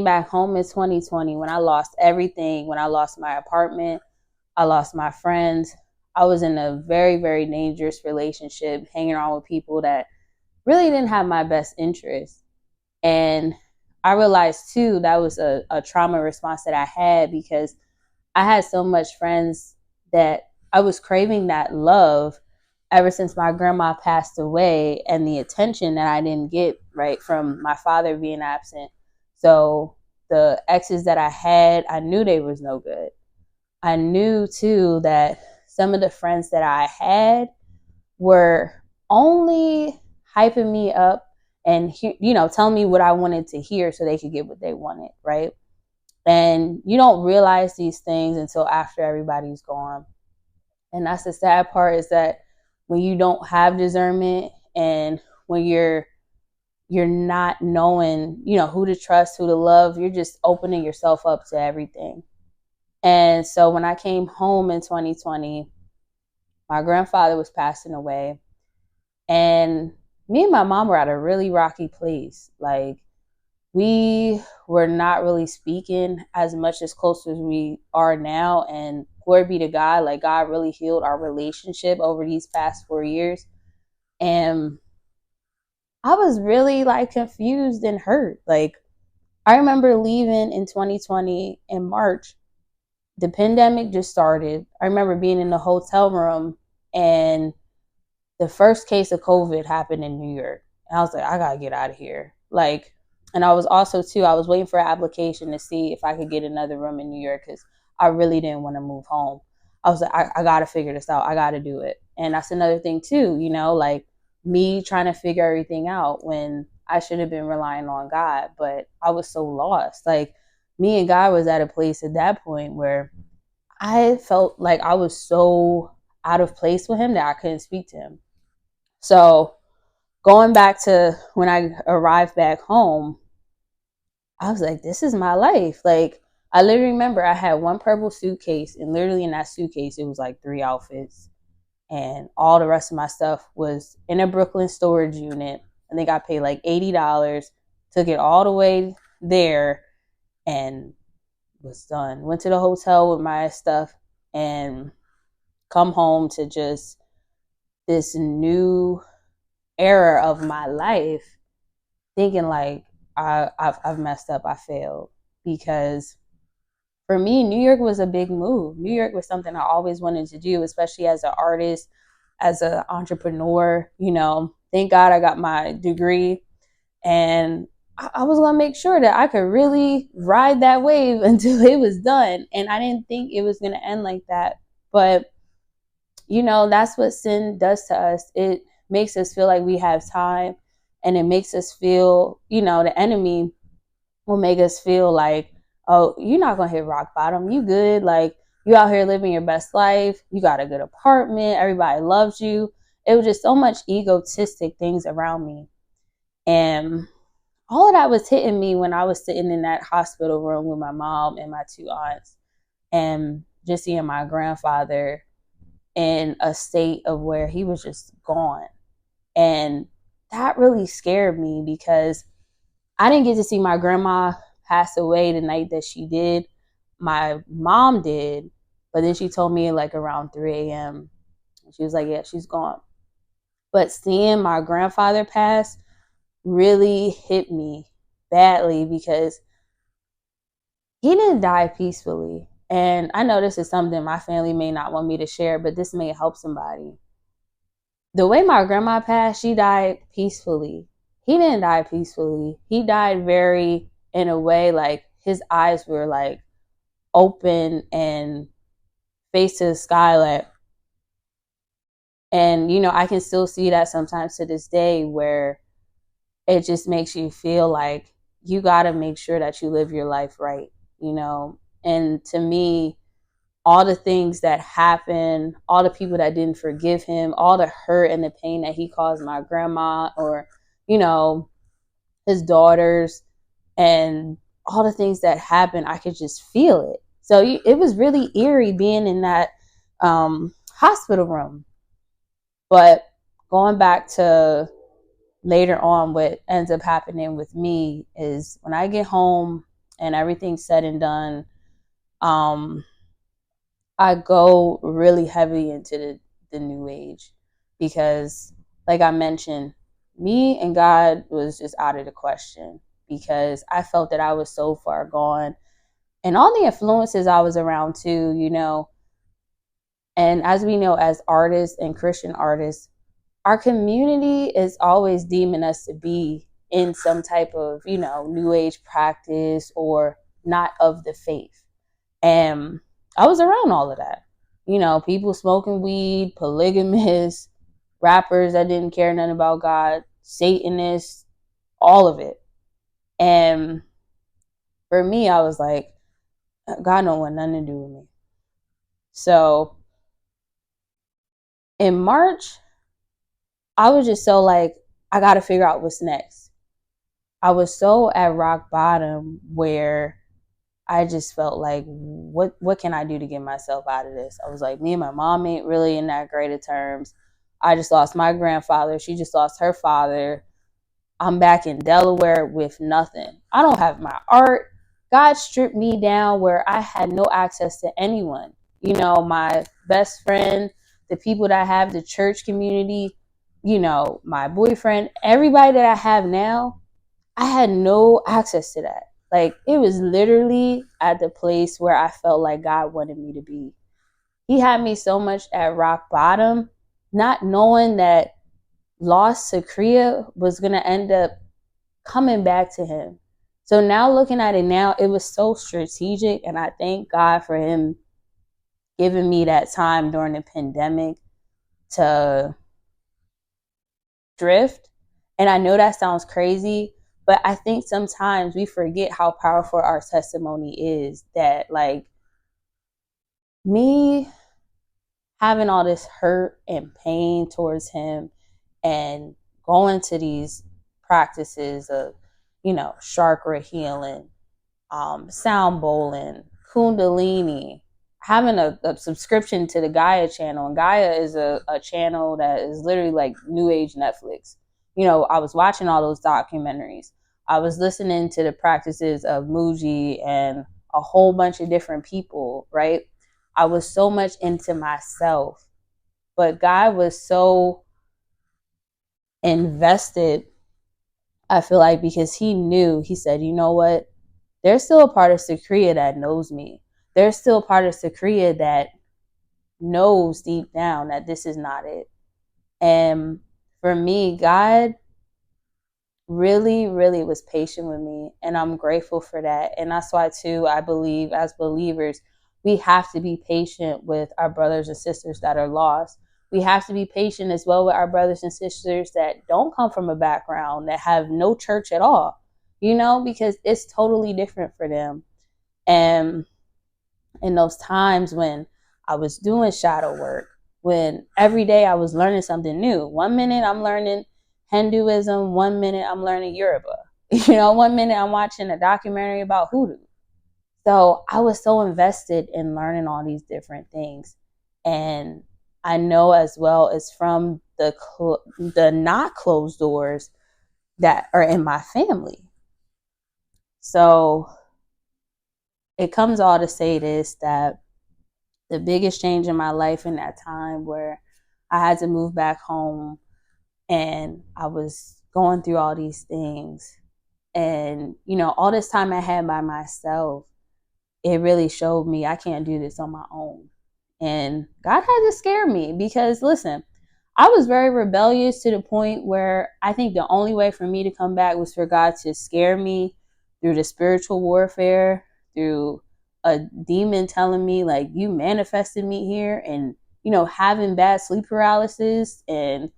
Back home in 2020 when I lost everything, when I lost my apartment, I lost my friends. I was in a very, very dangerous relationship, hanging around with people that really didn't have my best interest. And I realized too that was a trauma response that I had because I had so much friends that I was craving that love ever since my grandma passed away and the attention that I didn't get right from my father being absent. So the exes that I had, I knew they was no good. I knew too that some of the friends that I had were only hyping me up and telling me what I wanted to hear so they could get what they wanted, right? And you don't realize these things until after everybody's gone. And that's the sad part, is that when you don't have discernment and when you're not knowing, who to trust, who to love, you're just opening yourself up to everything. And so when I came home in 2020, my grandfather was passing away, and me and my mom were at a really rocky place. Like, we were not really speaking as much as close as we are now. And glory be to God, like, God really healed our relationship over these past 4 years. And I was really like confused and hurt. Like, I remember leaving in 2020 in March. The pandemic just started. I remember being in the hotel room and the first case of COVID happened in New York. And I was like, I gotta get out of here. Like, and I was also too, I was waiting for an application to see if I could get another room in New York because I really didn't want to move home. I was like, I gotta figure this out. I gotta do it. And that's another thing too, like me trying to figure everything out when I should have been relying on God, but I was so lost. Like, me and God was at a place at that point where I felt like I was so out of place with him that I couldn't speak to him. So going back to when I arrived back home, I was like, this is my life. Like, I literally remember I had one purple suitcase, and literally in that suitcase, it was like 3 outfits. And all the rest of my stuff was in a Brooklyn storage unit. I think I paid like $80, took it all the way there, and was done. Went to the hotel with my stuff and come home to just this new era of my life, thinking like I've messed up, I failed. Because for me, New York was a big move. New York was something I always wanted to do, especially as an artist, as an entrepreneur. Thank God I got my degree, and I was gonna make sure that I could really ride that wave until it was done. And I didn't think it was gonna end like that. But that's what sin does to us. It makes us feel like we have time, and it makes us feel, the enemy will make us feel like, oh, you're not going to hit rock bottom. You good. Like, you out here living your best life. You got a good apartment. Everybody loves you. It was just so much egotistic things around me. And all of that was hitting me when I was sitting in that hospital room with my mom and my two aunts, and just seeing my grandfather in a state of where he was just gone. And that really scared me because I didn't get to see my grandma pass away the night that she did. My mom did, but then she told me like around 3 a.m. She was like, yeah, she's gone. But seeing my grandfather pass really hit me badly because he didn't die peacefully. And I know this is something my family may not want me to share, but this may help somebody. The way my grandma passed, she died peacefully. He didn't die peacefully. He died very, in a way, like his eyes were like open and face to the sky. Like, and I can still see that sometimes to this day, where it just makes you feel like you got to make sure that you live your life right, And to me, all the things that happened, all the people that didn't forgive him, all the hurt and the pain that he caused my grandma, or, his daughters, and all the things that happened, I could just feel it. So it was really eerie being in that hospital room. But going back to later on, what ends up happening with me is when I get home and everything's said and done, um, I go really heavy into the new age because, like I mentioned, me and God was just out of the question because I felt that I was so far gone. And all the influences I was around too, and as we know, as artists and Christian artists, our community is always deeming us to be in some type of, new age practice or not of the faith. And I was around all of that. People smoking weed, polygamists, rappers that didn't care nothing about God, Satanists, all of it. And for me, I was like, God don't want nothing to do with me. So in March, I was just so like, I got to figure out what's next. I was so at rock bottom where I just felt like, what can I do to get myself out of this? I was like, me and my mom ain't really in that great of terms. I just lost my grandfather. She just lost her father. I'm back in Delaware with nothing. I don't have my art. God stripped me down where I had no access to anyone. My best friend, the people that I have, the church community, my boyfriend, everybody that I have now, I had no access to that. Like, it was literally at the place where I felt like God wanted me to be. He had me so much at rock bottom, not knowing that lost Sakria was going to end up coming back to him. So now looking at it now, it was so strategic. And I thank God for him giving me that time during the pandemic to drift. And I know that sounds crazy, but I think sometimes we forget how powerful our testimony is. That, like, me having all this hurt and pain towards him and going to these practices of, chakra healing, sound bowling, kundalini, having a subscription to the Gaia channel. And Gaia is a channel that is literally like New Age Netflix. I was watching all those documentaries. I was listening to the practices of Muji and a whole bunch of different people, right? I was so much into myself. But God was so invested, I feel like, because he knew, he said, you know what? There's still a part of Sakria that knows me. There's still a part of Sakria that knows deep down that this is not it. And for me, God really, really was patient with me. And I'm grateful for that. And that's why, too, I believe as believers, we have to be patient with our brothers and sisters that are lost. We have to be patient as well with our brothers and sisters that don't come from a background, that have no church at all, because it's totally different for them. And in those times when I was doing shadow work, when every day I was learning something new. 1 minute I'm learning Hinduism, 1 minute I'm learning Yoruba. 1 minute I'm watching a documentary about hoodoo. So I was so invested in learning all these different things. And I know as well as from the not closed doors that are in my family. So it comes all to say this, that the biggest change in my life in that time where I had to move back home and I was going through all these things, and all this time I had by myself, it really showed me I can't do this on my own. And God had to scare me because, listen, I was very rebellious to the point where I think the only way for me to come back was for God to scare me through the spiritual warfare, through a demon telling me, like, you manifested me here, and, having bad sleep paralysis and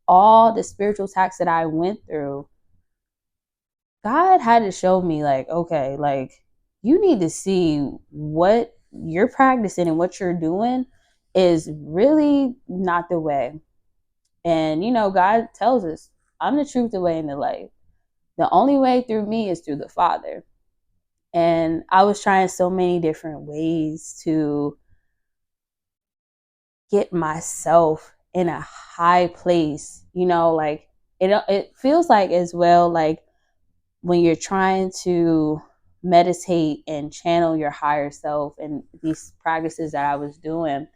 all the spiritual attacks that I went through. God had to show me, like, okay, like, you need to see what you're practicing and what you're doing is really not the way. And, God tells us, I'm the truth, the way, and the life. The only way through me is through the Father. And I was trying so many different ways to get myself in a high place, like it feels like as well, like when you're trying to meditate and channel your higher self and these practices that I was doing,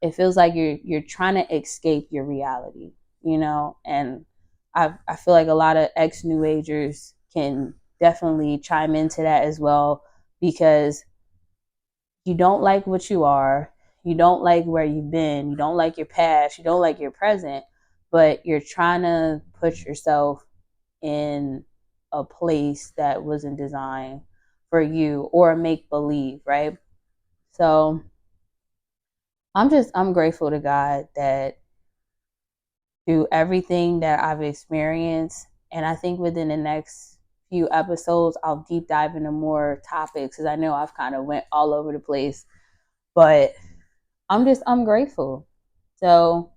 it feels like you're trying to escape your reality, and I feel like a lot of ex New Agers can definitely chime into that as well, because you don't like what you are, you don't like where you've been, you don't like your past, you don't like your present, but you're trying to put yourself in a place that wasn't designed for you, or make believe, right? So I'm grateful to God that through everything that I've experienced, and I think within the next few episodes I'll deep dive into more topics, because I know I've kind of went all over the place, but I'm grateful. So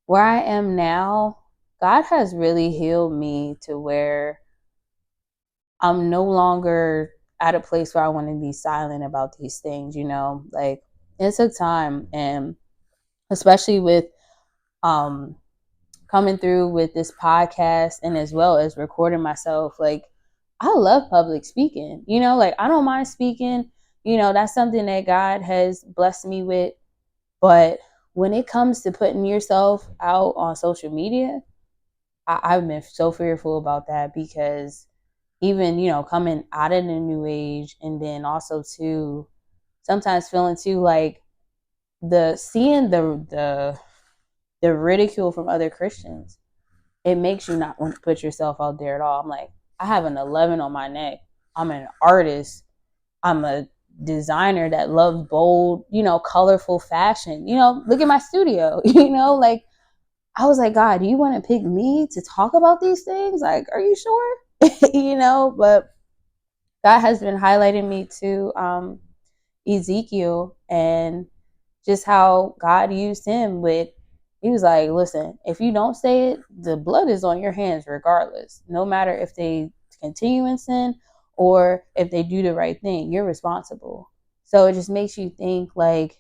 where I am now, God has really healed me to where I'm no longer at a place where I want to be silent about these things, like it took time, and especially with um coming through with this podcast, and as well as recording myself, like I love public speaking, like I don't mind speaking, that's something that God has blessed me with. But when it comes to putting yourself out on social media, I've been so fearful about that, because even, coming out of the new age, and then also too, sometimes feeling too like the seeing the ridicule from other Christians, it makes you not want to put yourself out there at all. I'm like, I have an 11 on my neck. I'm an artist. I'm a designer that loves bold, colorful fashion. Look at my studio, like I was like, God, do you want to pick me to talk about these things? Like, are you sure? But God has been highlighting me to Ezekiel, and just how God used him with, he was like, listen, if you don't say it, the blood is on your hands regardless. No matter if they continue in sin or if they do the right thing, you're responsible. So it just makes you think like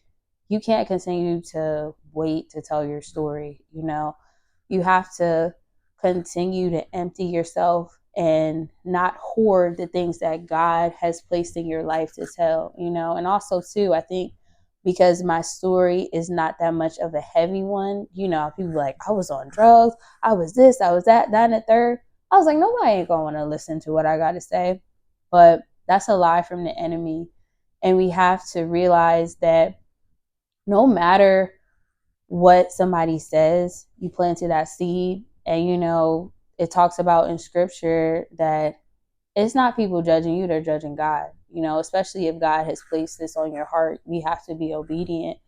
you can't continue to wait to tell your story, You have to continue to empty yourself and not hoard the things that God has placed in your life to tell, And also too, I think because my story is not that much of a heavy one, people like, I was on drugs, I was this, I was that, and the third. I was like, nobody ain't going to listen to what I got to say. But that's a lie from the enemy. And we have to realize that no matter what somebody says, you planted that seed. And, it talks about in scripture that it's not people judging you, they're judging God, especially if God has placed this on your heart. We have to be obedient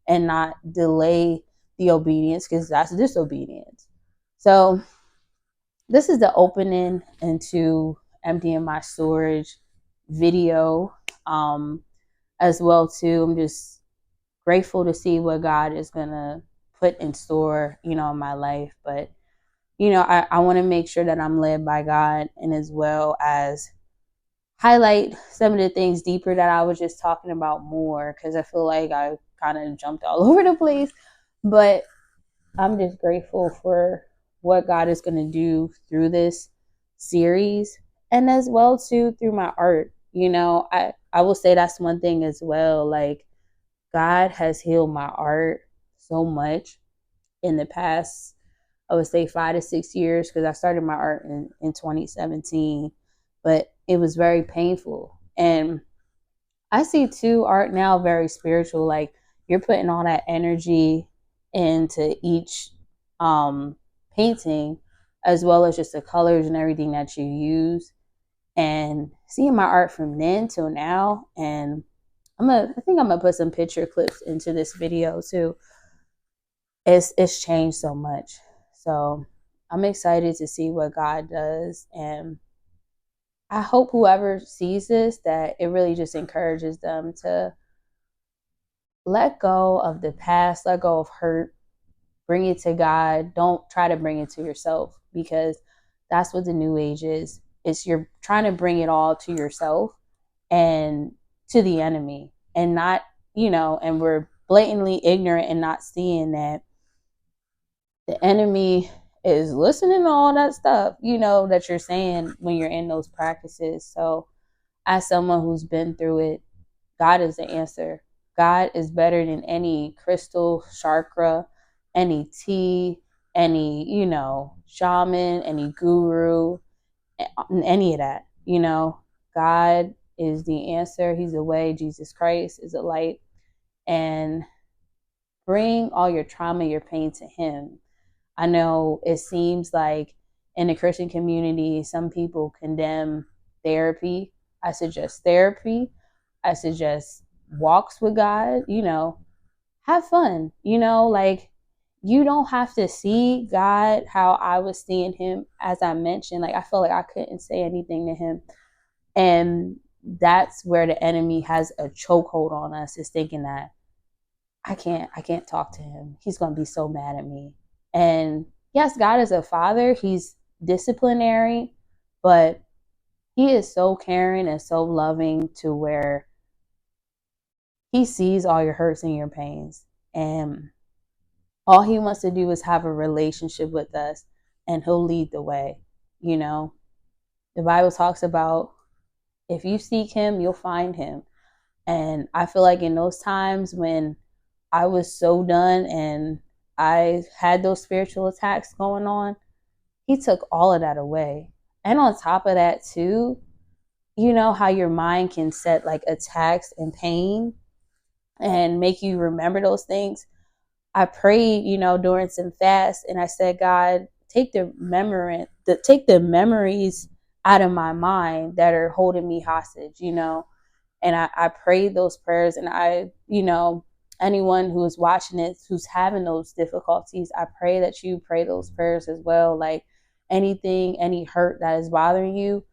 and not delay the obedience, because that's disobedience. So this is the opening into emptying my storage video, as well too. I'm just grateful to see what God is gonna put in store, in my life. But I want to make sure that I'm led by God, and as well as highlight some of the things deeper that I was just talking about more, because I feel like I kind of jumped all over the place. But I'm just grateful for what God is going to do through this series, and as well too through my art. I will say that's one thing as well. Like, God has healed my art so much in the past, I would say 5 to 6 years, because I started my art in 2017, but it was very painful. And I see too art now very spiritual. Like, you're putting all that energy into each um, painting, as well as just the colors and everything that you use. And seeing my art from then till now, and I think I'm gonna put some picture clips into this video too. It's changed so much. So I'm excited to see what God does, and I hope whoever sees this, that it really just encourages them to let go of the past, let go of hurt, bring it to God. Don't try to bring it to yourself, because that's what the new age is. It's you're trying to bring it all to yourself and to the enemy, and not, and we're blatantly ignorant and not seeing that the enemy is listening to all that stuff, that you're saying when you're in those practices. So as someone who's been through it, God is the answer. God is better than any crystal, chakra, any tea, any, shaman, any guru, any of that. God is the answer. He's the way. Jesus Christ is the light. And bring all your trauma, your pain to Him. I know it seems like in the Christian community, some people condemn therapy. I suggest therapy. I suggest walks with God. Have fun. Like, you don't have to see God how I was seeing Him. As I mentioned, like, I felt like I couldn't say anything to Him. And that's where the enemy has a chokehold on us, is thinking that I can't talk to Him. He's going to be so mad at me. And yes, God is a father. He's disciplinary, but He is so caring and so loving, to where He sees all your hurts and your pains. And all He wants to do is have a relationship with us, and He'll lead the way. The Bible talks about, if you seek Him, you'll find Him. And I feel like in those times when I was so done and I had those spiritual attacks going on, He took all of that away. And on top of that, too, how your mind can set like attacks and pain and make you remember those things. I prayed, during some fast, and I said, God, take the memories out of my mind that are holding me hostage, And I prayed those prayers, and anyone who is watching it, who's having those difficulties, I pray that you pray those prayers as well. Like, anything, any hurt that is bothering you,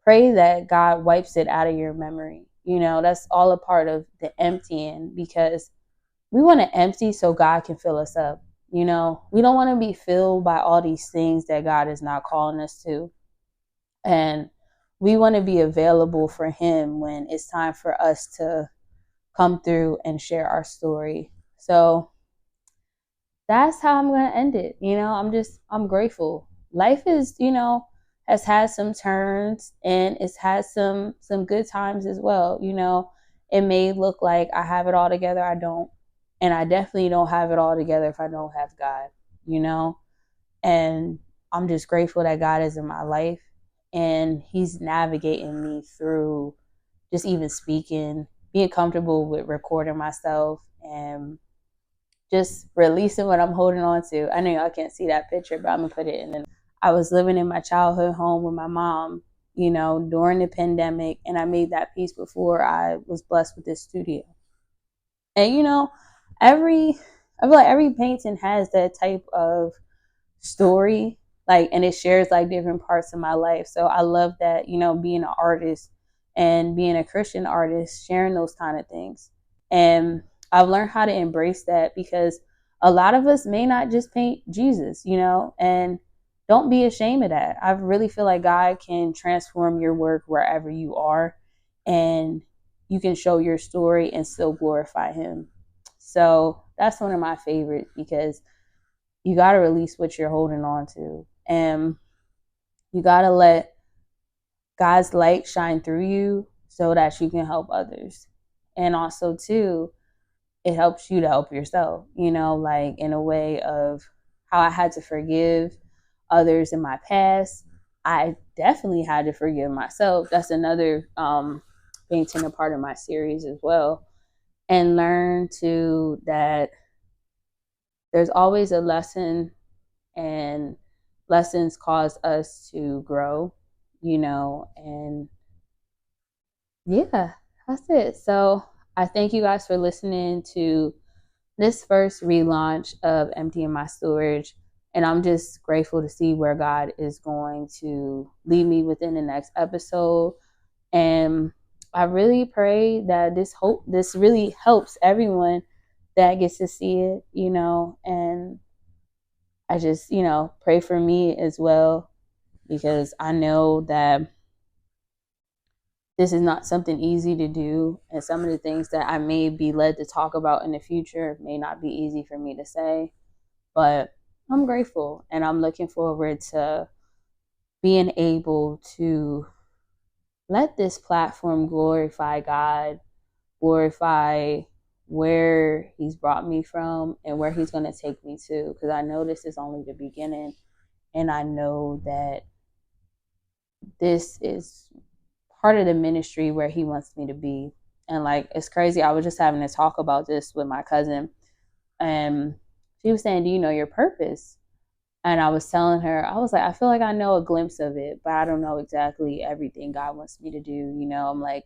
pray that God wipes it out of your memory. That's all a part of the emptying, because we want to empty so God can fill us up. We don't want to be filled by all these things that God is not calling us to. And we want to be available for Him when it's time for us to come through and share our story. So that's how I'm going to end it. I'm grateful. Life is, has had some turns, and it's had some good times as well. It may look like I have it all together. I don't. And I definitely don't have it all together if I don't have God, and I'm just grateful that God is in my life, and He's navigating me through just even speaking, being comfortable with recording myself, and just releasing what I'm holding on to. I know y'all can't see that picture, but I'm going to put it in. And I was living in my childhood home with my mom, during the pandemic, and I made that piece before I was blessed with this studio. And every I feel like every painting has that type of story, like, and it shares like different parts of my life. So I love that, being an artist and being a Christian artist, sharing those kind of things. And I've learned how to embrace that, because a lot of us may not just paint Jesus, and don't be ashamed of that. I really feel like God can transform your work wherever you are, and you can show your story and still glorify Him. So that's one of my favorites, because you got to release what you're holding on to, and you got to let God's light shine through you so that you can help others. And also, too, it helps you to help yourself, like in a way of how I had to forgive others in my past. I definitely had to forgive myself. That's another painting a part of my series as well. And learn to that there's always a lesson, and lessons cause us to grow, and yeah, that's it. So I thank you guys for listening to this first relaunch of Emptying My Storage. And I'm just grateful to see where God is going to lead me within the next episode. And I really pray that this really helps everyone that gets to see it, and I just, pray for me as well, because I know that this is not something easy to do. And some of the things that I may be led to talk about in the future may not be easy for me to say. But I'm grateful, and I'm looking forward to being able to let this platform glorify God, glorify where he's brought me from and where he's going to take me to, because I know this is only the beginning, and I know that this is part of the ministry where he wants me to be. And like, it's crazy, I was just having to talk about this with my cousin, and she was saying, do you know your purpose? And I was telling her, I was like, I feel like I know a glimpse of it, but I don't know exactly everything God wants me to do. I'm like,